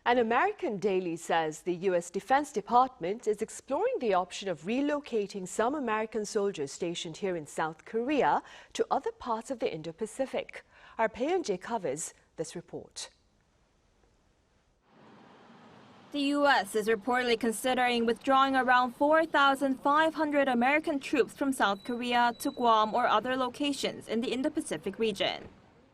An American daily says the U.S. Defense Department is exploring the option of relocating some American soldiers stationed here in South Korea to other parts of the Indo Pacific. Our Bae Eun-ji covers this report. The U.S. is reportedly considering withdrawing around 4,500 American troops from South Korea to Guam or other locations in the Indo-Pacific region.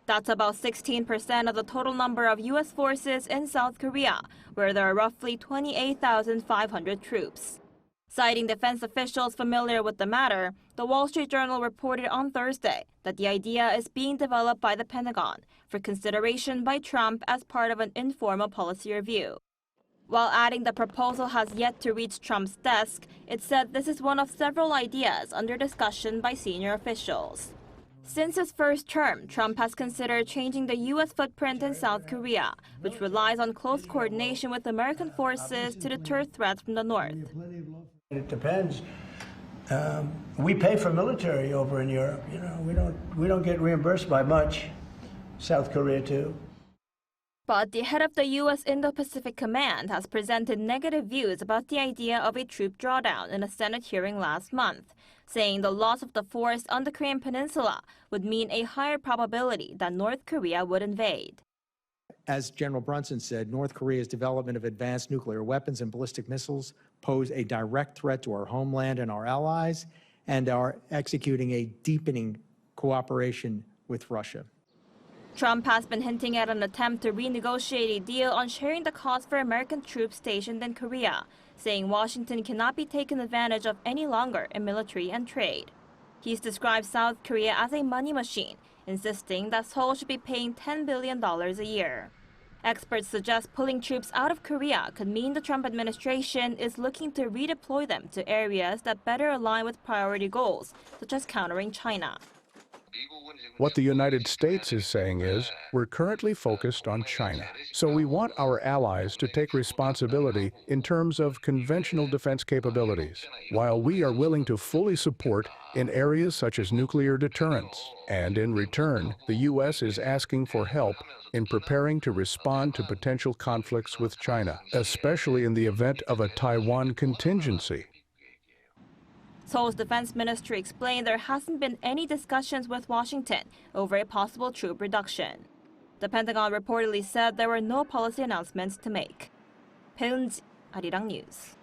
That's about 16% of the total number of U.S. forces in South Korea, where there are roughly 28,500 troops. Citing defense officials familiar with the matter, the Wall Street Journal reported on Thursday that the idea is being developed by the Pentagon for consideration by Trump as part of an informal policy review. While adding the proposal has yet to reach Trump's desk, it said this is one of several ideas under discussion by senior officials. Since his first term, Trump has considered changing the U.S. footprint in South Korea, which relies on close coordination with American forces to deter threats from the north. It depends. We pay for military over in Europe. You know, we don't get reimbursed by much. South Korea too. But the head of the U.S. Indo-Pacific Command has presented negative views about the idea of a troop drawdown in a Senate hearing last month, saying the loss of the force on the Korean Peninsula would mean a higher probability that North Korea would invade. As General Brunson said, North Korea's development of advanced nuclear weapons and ballistic missiles pose a direct threat to our homeland and our allies, and are executing a deepening cooperation with Russia. Trump has been hinting at an attempt to renegotiate a deal on sharing the cost for American troops stationed in Korea, saying Washington cannot be taken advantage of any longer in military and trade. He's described South Korea as a money machine, insisting that Seoul should be paying $10 billion a year. Experts suggest pulling troops out of Korea could mean the Trump administration is looking to redeploy them to areas that better align with priority goals, such as countering China. What the United States is saying is, we're currently focused on China, so we want our allies to take responsibility in terms of conventional defense capabilities, while we are willing to fully support in areas such as nuclear deterrence. And in return, the U.S. is asking for help in preparing to respond to potential conflicts with China, especially in the event of a Taiwan contingency. Seoul's defense ministry explained there hasn't been any discussions with Washington over a possible troop reduction. The Pentagon reportedly said there were no policy announcements to make. Bae Eun-ji, Arirang News.